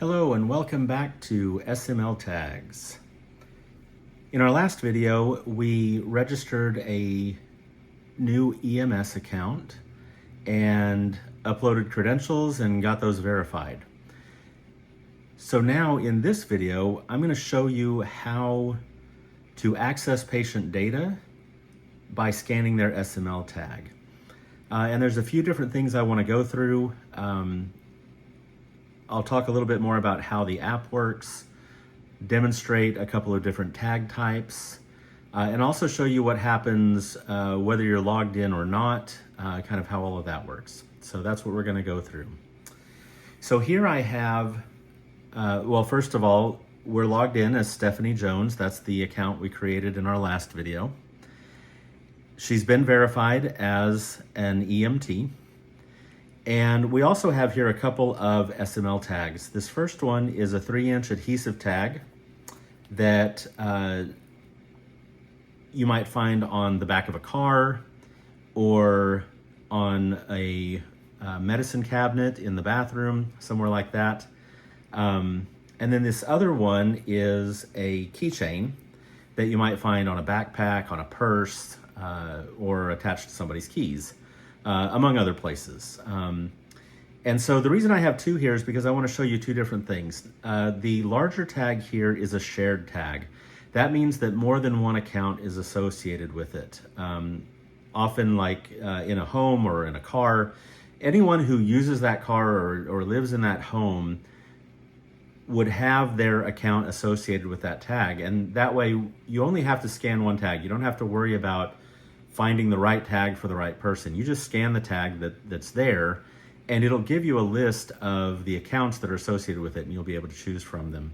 Hello and welcome back to SMLtags. In our last video, we registered a new EMS account and uploaded credentials and got those verified. So now in this video, I'm going to show you how to access patient data by scanning their SML tag. And there's a few different things I want to go through. I'll talk a little bit more about how the app works, demonstrate a couple of different tag types, and also show you what happens whether you're logged in or not, kind of how all of that works. So that's what we're going to go through. So here I have, well, first of all, we're logged in as Stephanie Jones. That's the account we created in our last video. She's been verified as an EMT. And we also have here a couple of SML tags. This first one is a 3-inch adhesive tag that you might find on the back of a car or on a medicine cabinet in the bathroom, somewhere like that. And then this other one is a keychain that you might find on a backpack, on a purse, or attached to somebody's keys. Among other places. And so the reason I have two here is because I want to show you two different things. The larger tag here is a shared tag. That means that more than one account is associated with it. Often like in a home or in a car, anyone who uses that car or lives in that home would have their account associated with that tag. And that way you only have to scan one tag. You don't have to worry about finding the right tag for the right person. You just scan the tag that's there, and it'll give you a list of the accounts that are associated with it, and you'll be able to choose from them.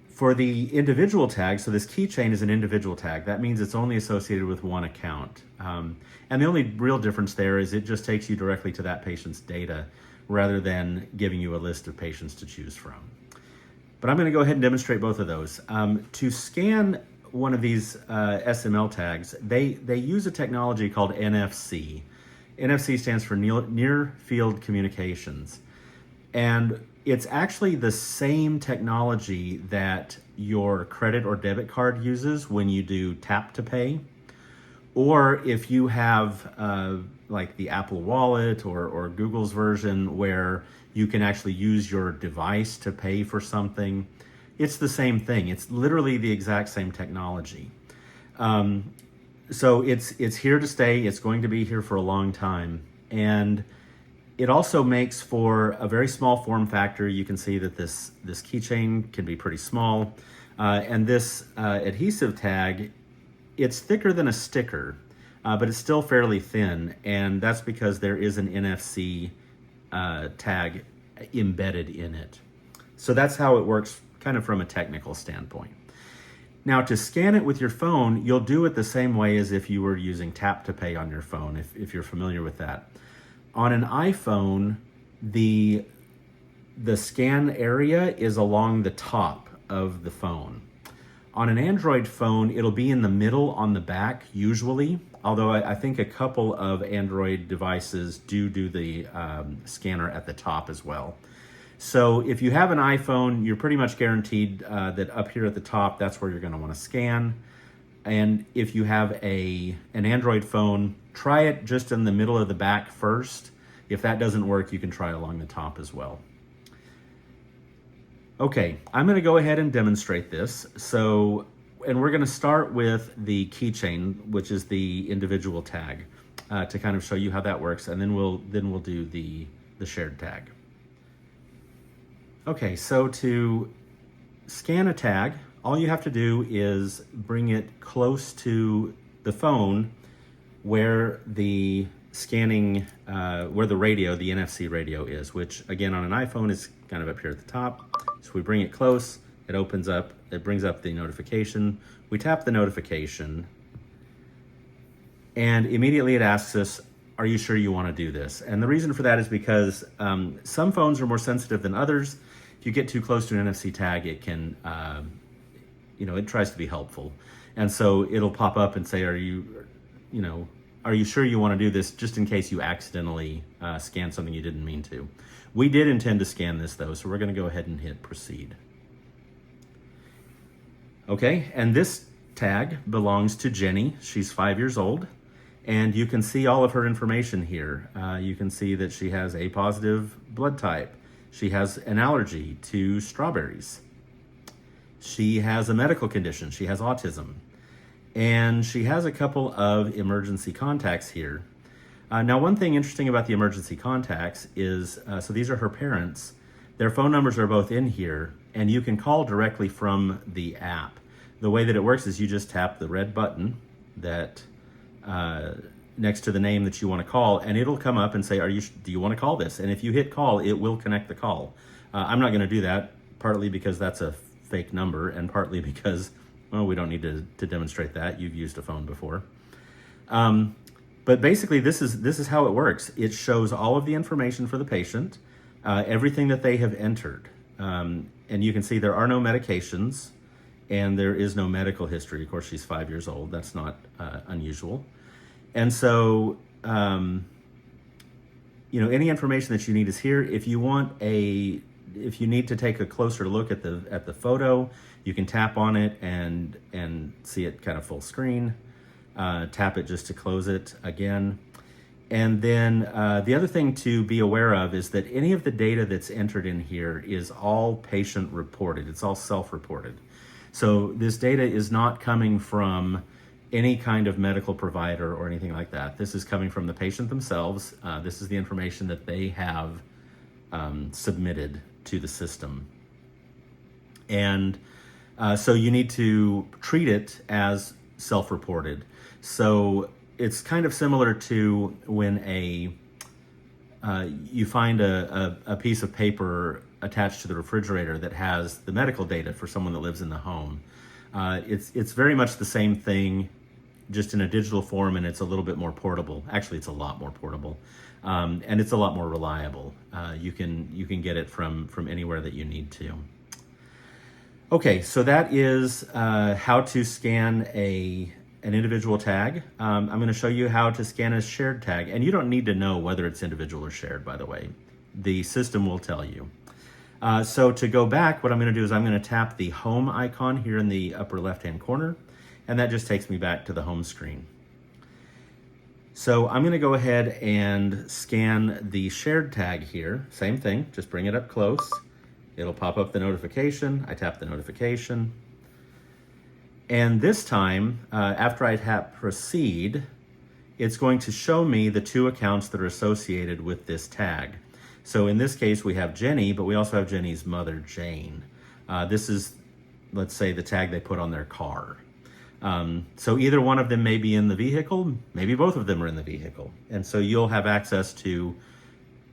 For the individual tag, so this keychain is an individual tag. That means it's only associated with one account. And the only real difference there is it just takes you directly to that patient's data rather than giving you a list of patients to choose from. But I'm gonna go ahead and demonstrate both of those. To scan one of these SML tags, they use a technology called NFC. NFC stands for Near Field Communications. And it's actually the same technology that your credit or debit card uses when you do tap to pay. Or if you have like the Apple Wallet or Google's version where you can actually use your device to pay for something. It's the same thing. It's literally the exact same technology. So it's here to stay. It's going to be here for a long time. And it also makes for a very small form factor. You can see that this keychain can be pretty small. And this adhesive tag, it's thicker than a sticker, but it's still fairly thin. And that's because there is an NFC tag embedded in it. So that's how it works kind of from a technical standpoint. Now to scan it with your phone, you'll do it the same way as if you were using tap to pay on your phone, if you're familiar with that. On an iPhone, the scan area is along the top of the phone. On an Android phone, it'll be in the middle on the back usually, although I think a couple of Android devices do the scanner at the top as well. So if you have an iPhone, you're pretty much guaranteed that up here at the top, that's where you're going to want to scan. And if you have an Android phone, try it just in the middle of the back first. If that doesn't work, you can try along the top as well. Okay, I'm going to go ahead and demonstrate this. And we're going to start with the keychain, which is the individual tag, to kind of show you how that works, and then we'll do the shared tag. Okay, so to scan a tag, all you have to do is bring it close to the phone where the scanning, where the radio, the NFC radio is, which again on an iPhone is kind of up here at the top. So we bring it close, it opens up, it brings up the notification. We tap the notification and immediately it asks us, are you sure you want to do this? And the reason for that is because some phones are more sensitive than others. If you get too close to an NFC tag, it can, it tries to be helpful. And so it'll pop up and say, are you sure you want to do this, just in case you accidentally scan something you didn't mean to. We did intend to scan this though, so we're going to go ahead and hit proceed. Okay, and this tag belongs to Jenny. She's 5 years old, and you can see all of her information here. You can see that she has A positive blood type. She has an allergy to strawberries. She has a medical condition. She has autism. And she has a couple of emergency contacts here. Now, one thing interesting about the emergency contacts is, so these are her parents. Their phone numbers are both in here, and you can call directly from the app. The way that it works is you just tap the red button that next to the name that you want to call, and it'll come up and say, do you want to call this? And if you hit call, it will connect the call. I'm not going to do that, partly because that's a fake number, and partly because, well, we don't need to demonstrate that. You've used a phone before. But basically, this is how it works. It shows all of the information for the patient, everything that they have entered. And you can see there are no medications, and there is no medical history. Of course, she's 5 years old. That's not unusual. And so, any information that you need is here. If you need to take a closer look at the photo, you can tap on it and see it kind of full screen. Tap it just to close it again. And then the other thing to be aware of is that any of the data that's entered in here is all patient reported. It's all self-reported. So this data is not coming from any kind of medical provider or anything like that. This is coming from the patient themselves. This is the information that they have submitted to the system. And so you need to treat it as self-reported. So it's kind of similar to when you find a piece of paper attached to the refrigerator that has the medical data for someone that lives in the home. It's very much the same thing, just in a digital form, and it's a little bit more portable. Actually, it's a lot more portable, and it's a lot more reliable. You can get it from anywhere that you need to. Okay, so that is how to scan an individual tag. I'm going to show you how to scan a shared tag, and you don't need to know whether it's individual or shared, by the way. The system will tell you. So to go back, what I'm going to do is I'm going to tap the home icon here in the upper left-hand corner, and that just takes me back to the home screen. So I'm going to go ahead and scan the shared tag here. Same thing, just bring it up close. It'll pop up the notification. I tap the notification. And this time, after I tap proceed, it's going to show me the two accounts that are associated with this tag. So in this case, we have Jenny, but we also have Jenny's mother, Jane. This is, let's say, the tag they put on their car. So either one of them may be in the vehicle, maybe both of them are in the vehicle. And so you'll have access to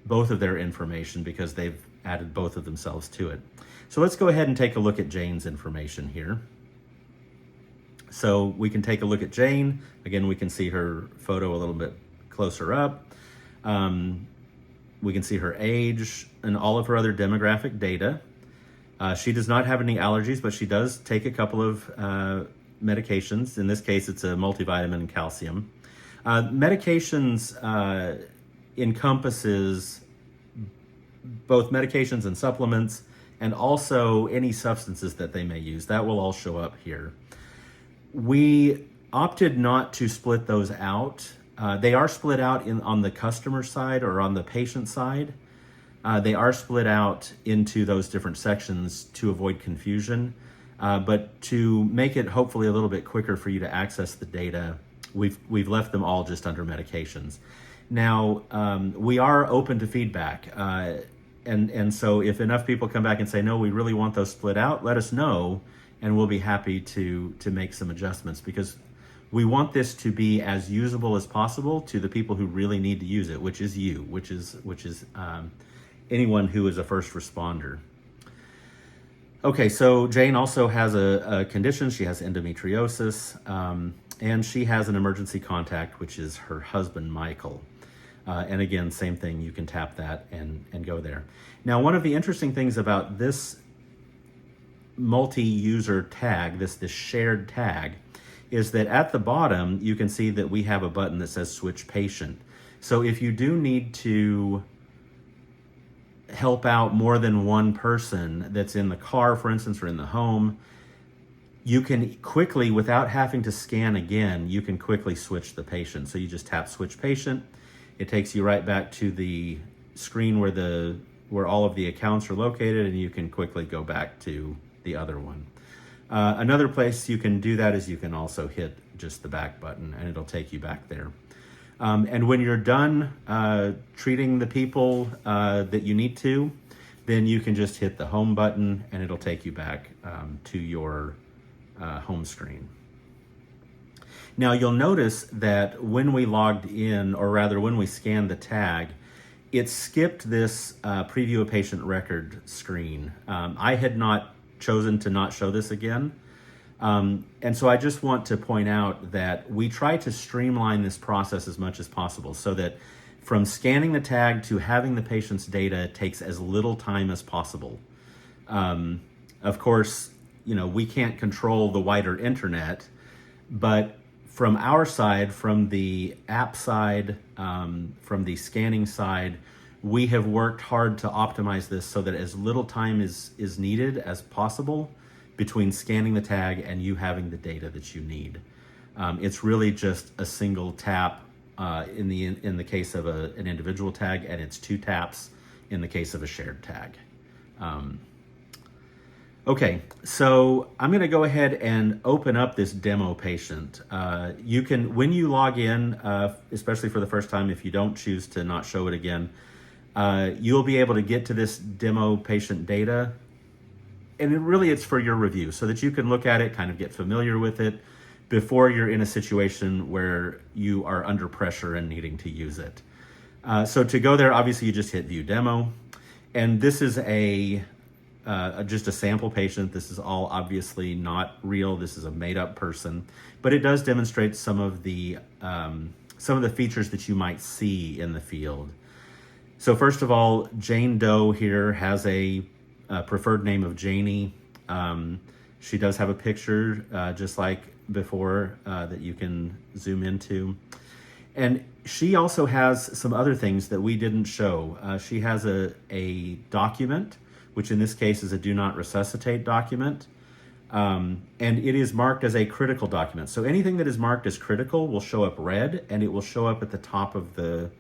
both of their information because they've added both of themselves to it. So let's go ahead and take a look at Jane's information here. So we can take a look at Jane. Again, we can see her photo a little bit closer up. We can see her age and all of her other demographic data. She does not have any allergies, but she does take a couple of medications. In this case, it's a multivitamin and calcium. Medications encompasses both medications and supplements, and also any substances that they may use. That will all show up here. We opted not to split those out. They are split out on the customer side or on the patient side. They are split out into those different sections to avoid confusion. But to make it hopefully a little bit quicker for you to access the data, we've left them all just under medications. Now, we are open to feedback. And so if enough people come back and say, no, we really want those split out, let us know, and we'll be happy to make some adjustments, because we want this to be as usable as possible to the people who really need to use it, which is you, which is anyone who is a first responder. Okay, so Jane also has a condition. She has endometriosis, and she has an emergency contact, which is her husband, Michael. And again, same thing, you can tap that and go there. Now, one of the interesting things about this multi-user tag, this shared tag, is that at the bottom, you can see that we have a button that says switch patient. So if you do need to help out more than one person that's in the car, for instance, or in the home, you can quickly, without having to scan again, you can quickly switch the patient. So you just tap switch patient. It takes you right back to the screen where all of the accounts are located, and you can quickly go back to the other one. Another place you can do that is you can also hit just the back button, and it'll take you back there. And when you're done treating the people that you need to, then you can just hit the home button, and it'll take you back to your home screen. Now you'll notice that when we logged in, or rather when we scanned the tag, it skipped this preview a patient record screen. I had not chosen to not show this again. And so I just want to point out that we try to streamline this process as much as possible so that from scanning the tag to having the patient's data takes as little time as possible. Of course, we can't control the wider internet, but from our side, from the app side, from the scanning side, we have worked hard to optimize this so that as little time is needed as possible between scanning the tag and you having the data that you need. It's really just a single tap in the case of an individual tag, and it's 2 taps in the case of a shared tag. Okay, so I'm going to go ahead and open up this demo patient. You can, when you log in, especially for the first time, if you don't choose to not show it again, you'll be able to get to this demo patient data. And it's for your review so that you can look at it, kind of get familiar with it before you're in a situation where you are under pressure and needing to use it. So to go there, obviously you just hit view demo. And this is just a sample patient. This is all obviously not real. This is a made up person, but it does demonstrate some of the features that you might see in the field. So first of all, Jane Doe here has a preferred name of Janie. She does have a picture just like before that you can zoom into. And she also has some other things that we didn't show. She has a document, which in this case is a do not resuscitate document. And it is marked as a critical document. So anything that is marked as critical will show up red, and it will show up at the top of the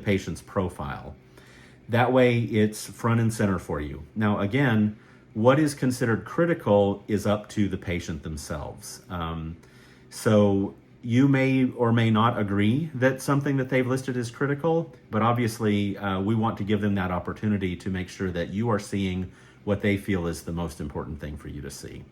patient's profile. That way it's front and center for you. Now, again, what is considered critical is up to the patient themselves. So you may or may not agree that something that they've listed is critical, but obviously we want to give them that opportunity to make sure that you are seeing what they feel is the most important thing for you to see.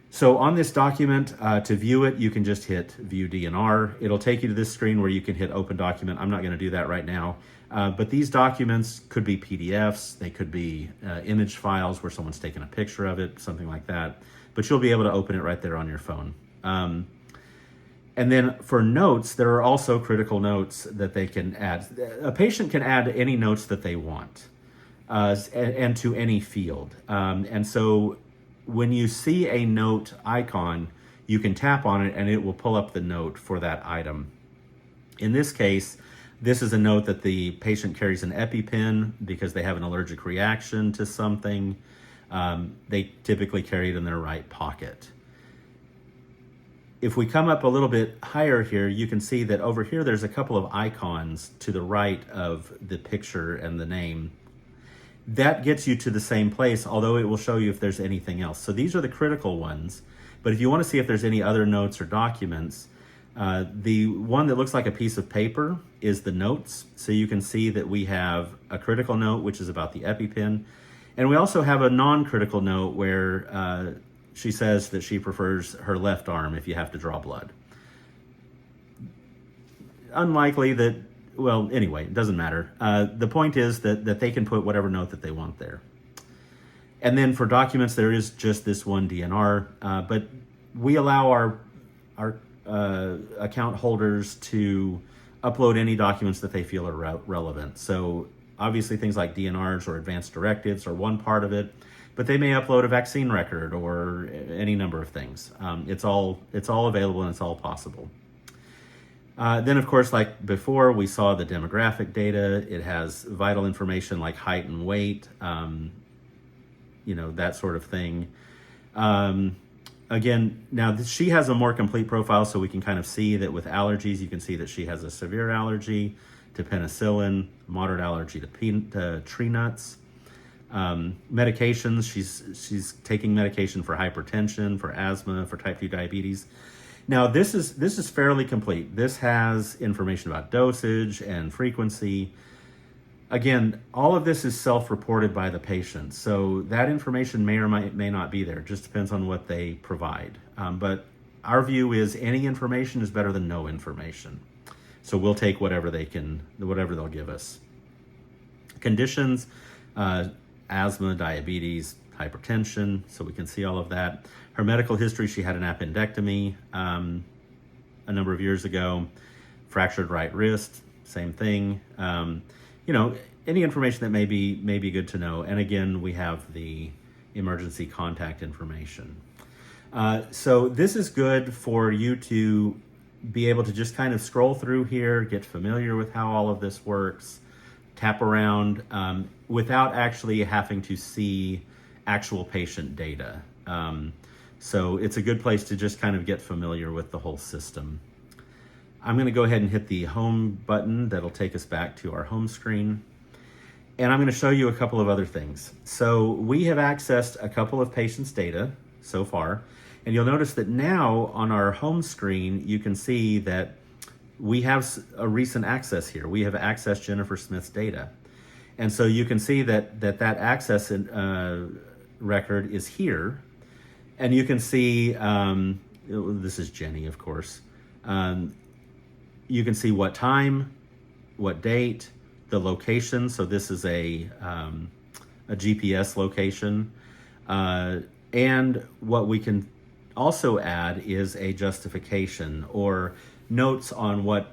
So on this document, to view it, you can just hit View DNR. It'll take you to this screen where you can hit Open Document. I'm not going to do that right now. But these documents could be PDFs. They could be image files where someone's taken a picture of it, something like that. But you'll be able to open it right there on your phone. And then for notes, there are also critical notes that they can add. A patient can add any notes that they want and to any field. And so when you see a note icon, you can tap on it and it will pull up the note for that item. In this case, this is a note that the patient carries an EpiPen because they have an allergic reaction to something. They typically carry it in their right pocket. If we come up a little bit higher here, you can see that over here there's a couple of icons to the right of the picture and the name. That gets you to the same place, although it will show you if there's anything else. So these are the critical ones, but if you want to see if there's any other notes or documents, the one that looks like a piece of paper is the notes. So you can see that we have a critical note, which is about the EpiPen. And we also have a non-critical note where she says that she prefers her left arm if you have to draw blood. Unlikely that, well, anyway, it doesn't matter. The point is that they can put whatever note that they want there. And then for documents, there is just this one DNR, but we allow our account holders to upload any documents that they feel are relevant. So obviously things like DNRs or advanced directives are one part of it, but they may upload a vaccine record or any number of things. It's all available and it's all possible. Then, of course, like before, we saw the demographic data. It has vital information like height and weight, that sort of thing. Again, now she has a more complete profile, so we can kind of see that with allergies, you can see that she has a severe allergy to penicillin, moderate allergy to tree nuts. Medications, she's taking medication for hypertension, for asthma, for type 2 diabetes. Now this is fairly complete. This has information about dosage and frequency. Again, all of this is self-reported by the patient, so that information may or may not be there. It just depends on what they provide. But our view is any information is better than no information. So we'll take whatever they'll give us. Conditions, asthma, diabetes, hypertension, so we can see all of that. Her medical history, she had an appendectomy a number of years ago, fractured right wrist, same thing. Any information that may be good to know. And again, we have the emergency contact information. So this is good for you to be able to just kind of scroll through here, get familiar with how all of this works, tap around without actually having to see actual patient data. So it's a good place to just kind of get familiar with the whole system. I'm going to go ahead and hit the home button. That'll take us back to our home screen. And I'm going to show you a couple of other things. So we have accessed a couple of patients' data so far. And you'll notice that now on our home screen, you can see that we have a recent access here. We have accessed Jennifer Smith's data. And so you can see that access record is here. And you can see, this is Jenny, of course. You can see what time, what date, the location. So this is a GPS location. And what we can also add is a justification or notes on what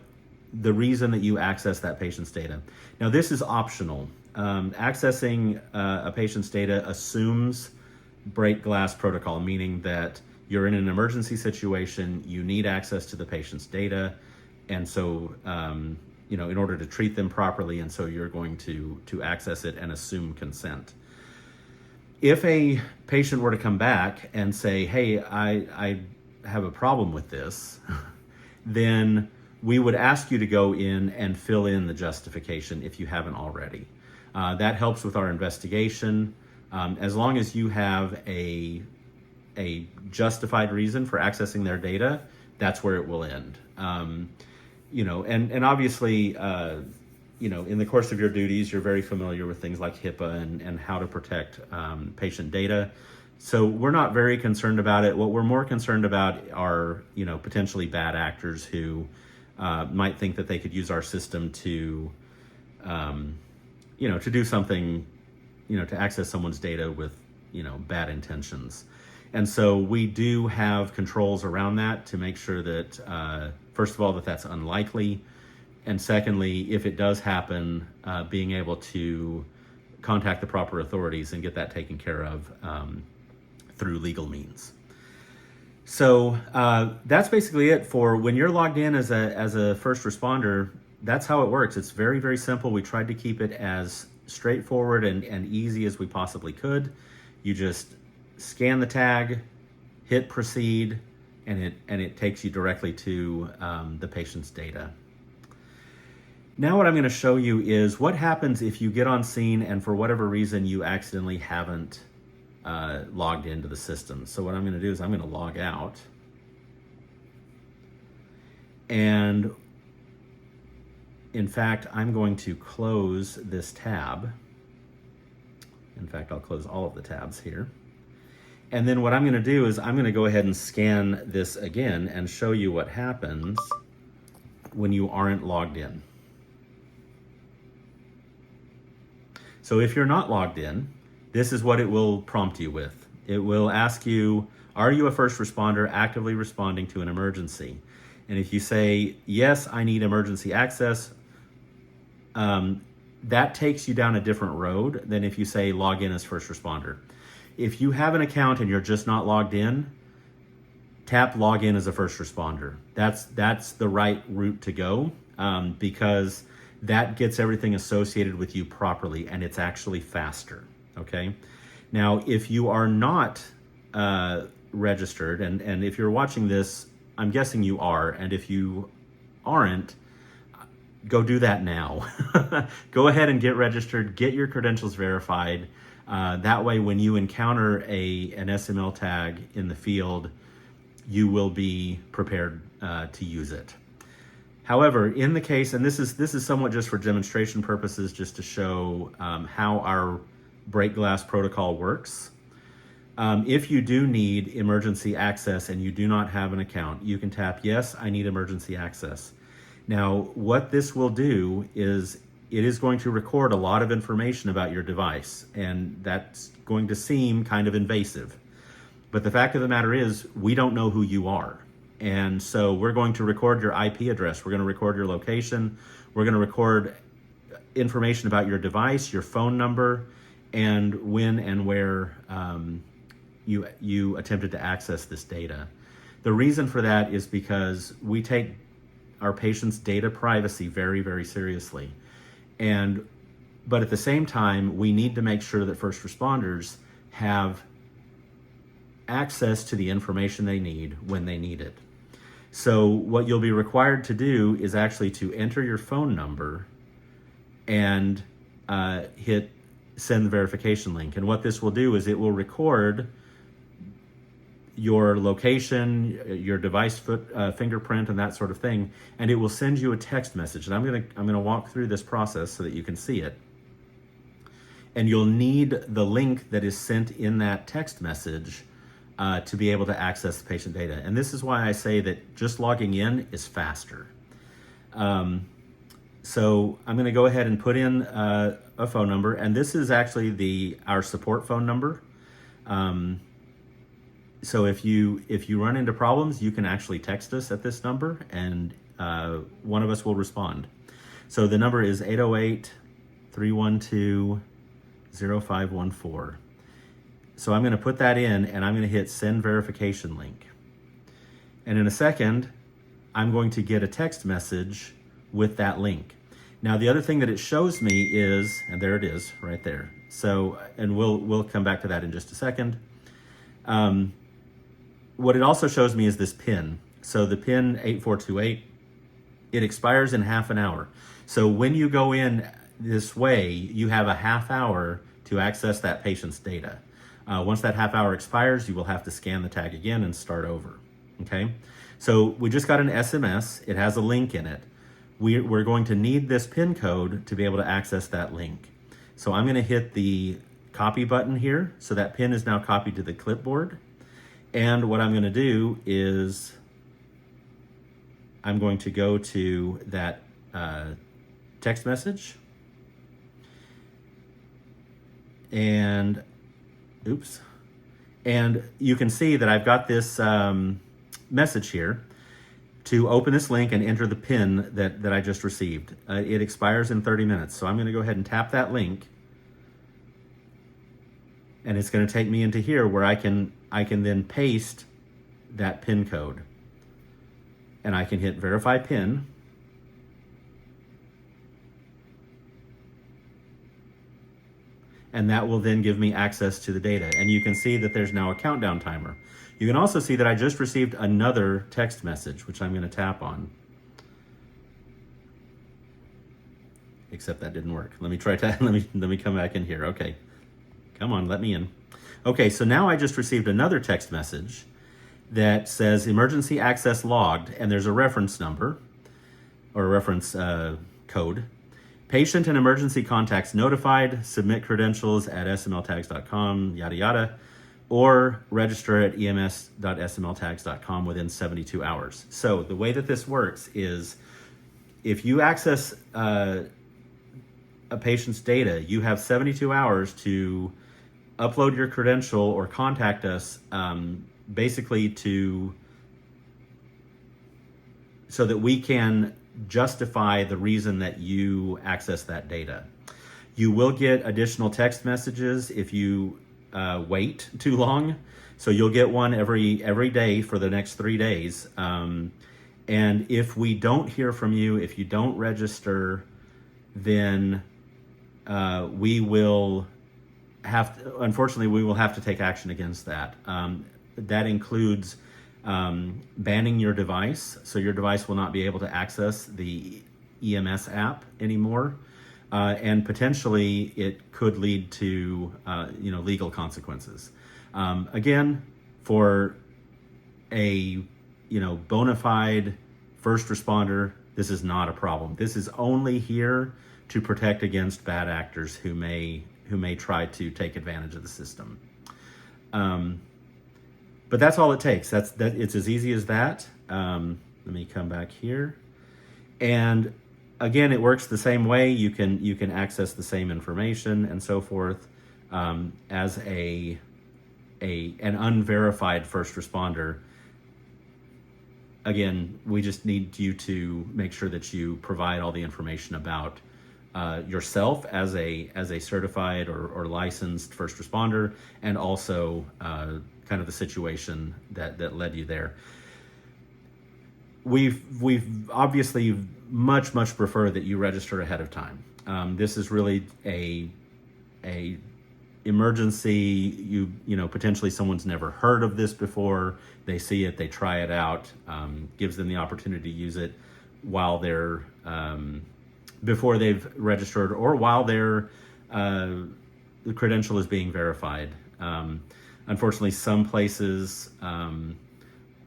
the reason that you access that patient's data. Now this is optional. Accessing a patient's data assumes break glass protocol, meaning that you're in an emergency situation, you need access to the patient's data, and so in order to treat them properly, and so you're going to access it and assume consent. If a patient were to come back and say, hey, I have a problem with this, then we would ask you to go in and fill in the justification if you haven't already. That helps with our investigation. As long as you have a justified reason for accessing their data, that's where it will end. And obviously, in the course of your duties, you're very familiar with things like HIPAA and how to protect patient data. So we're not very concerned about it. What we're more concerned about are, potentially bad actors who might think that they could use our system to do something, to access someone's data with, bad intentions. And so we do have controls around that to make sure that, first of all, that's unlikely. And secondly, if it does happen, being able to contact the proper authorities and get that taken care of through legal means. So that's basically it for when you're logged in as a first responder. That's how it works. It's very, very simple. We tried to keep it as straightforward and easy as we possibly could. You just scan the tag, hit proceed, and it takes you directly to the patient's data. Now what I'm going to show you is what happens if you get on scene and for whatever reason you accidentally haven't logged into the system. So what I'm going to do is I'm going to log out. And in fact, I'm going to close this tab. In fact, I'll close all of the tabs here. And then what I'm going to do is I'm going to go ahead and scan this again and show you what happens when you aren't logged in. So if you're not logged in, this is what it will prompt you with. It will ask you, are you a first responder actively responding to an emergency? And if you say, yes, I need emergency access, that takes you down a different road than if you say log in as first responder. If you have an account and you're just not logged in, tap login as a first responder. That's the right route to go, because that gets everything associated with you properly, and it's actually faster, okay? Now, if you are not registered, and if you're watching this, I'm guessing you are, and if you aren't, go do that now. Go ahead and get registered, get your credentials verified. That way, when you encounter an SML tag in the field, you will be prepared to use it. However, in the case, and this is somewhat just for demonstration purposes, just to show how our break glass protocol works. If you do need emergency access and you do not have an account, you can tap, yes, I need emergency access. Now, what this will do is it is going to record a lot of information about your device, and that's going to seem kind of invasive. But the fact of the matter is, we don't know who you are. And so we're going to record your IP address. We're going to record your location. We're going to record information about your device, your phone number, and when and where you attempted to access this data. The reason for that is because we take our patients' data privacy very, very seriously. But at the same time, we need to make sure that first responders have access to the information they need when they need it. So what you'll be required to do is actually to enter your phone number and hit send the verification link. And what this will do is it will record your location, your device fingerprint, and that sort of thing, and it will send you a text message. And I'm gonna walk through this process so that you can see it. And you'll need the link that is sent in that text message to be able to access the patient data. And this is why I say that just logging in is faster. So I'm gonna go ahead and put in a phone number, and this is actually our support phone number. So if you run into problems, you can actually text us at this number, and one of us will respond. So the number is 808-312-0514. So I'm going to put that in, and I'm going to hit send verification link. And in a second, I'm going to get a text message with that link. Now, the other thing that it shows me is, and there it is right there. So, and we'll come back to that in just a second. What it also shows me is this PIN. So the PIN 8428, it expires in half an hour. So when you go in this way, you have a half hour to access that patient's data. Once that half hour expires, you will have to scan the tag again and start over, okay? So we just got an SMS, it has a link in it. We're going to need this PIN code to be able to access that link. So I'm gonna hit the copy button here, so that PIN is now copied to the clipboard. And what I'm gonna do is I'm going to go to that text message, and oops, and you can see that I've got this message here to open this link and enter the PIN that I just received. It expires in 30 minutes, so I'm gonna go ahead and tap that link, and it's gonna take me into here where I can then paste that PIN code. And I can hit verify PIN. And that will then give me access to the data. And you can see that there's now a countdown timer. You can also see that I just received another text message, which I'm gonna tap on. Except that didn't work. Let me try to, let me come back in here. Okay, come on, let me in. Okay, so now I just received another text message that says emergency access logged, and there's a reference number or a reference code. Patient and emergency contacts notified, submit credentials at smltags.com, yada yada, or register at ems.smltags.com within 72 hours. So the way that this works is if you access a patient's data, you have 72 hours to upload your credential or contact us, basically so that we can justify the reason that you access that data. You will get additional text messages if you wait too long. So you'll get one every day for the next 3 days. And if we don't hear from you, if you don't register, then we will unfortunately, we will have to take action against that. That includes banning your device, so your device will not be able to access the EMS app anymore, and potentially it could lead to legal consequences. Again, for a bona fide first responder, this is not a problem. This is only here to protect against bad actors who may try to take advantage of the system. But that's all it takes. It's as easy as that. Let me come back here. And again, it works the same way. You can access the same information and so forth as an unverified first responder. Again, we just need you to make sure that you provide all the information about yourself as a certified or licensed first responder, and also kind of the situation that led you there. We've obviously much prefer that you register ahead of time. This is really a emergency. Potentially someone's never heard of this before. They see it, they try it out, gives them the opportunity to use it while they're before they've registered, or while the credential is being verified. Unfortunately, some places,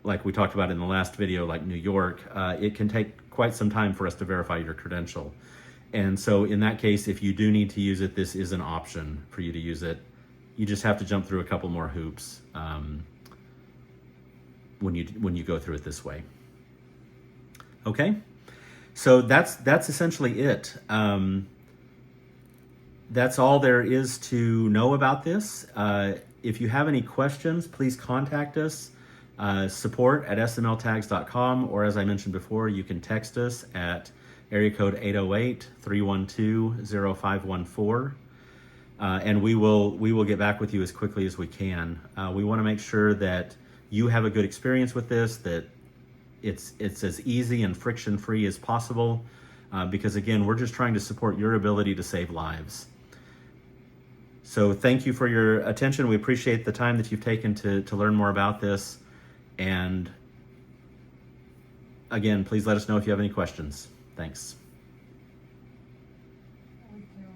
like we talked about in the last video, like New York, it can take quite some time for us to verify your credential. And so in that case, if you do need to use it, this is an option for you to use it. You just have to jump through a couple more hoops when you go through it this way. Okay? So that's essentially it. That's all there is to know about this. If you have any questions, please contact us, support@smltags.com, or as I mentioned before, you can text us at area code 808-312-0514. And we will get back with you as quickly as we can. We want to make sure that you have a good experience with this, that it's as easy and friction-free as possible, because again, we're just trying to support your ability to save lives. So thank you for your attention. We appreciate the time that you've taken to learn more about this. And again, please let us know if you have any questions. Thanks.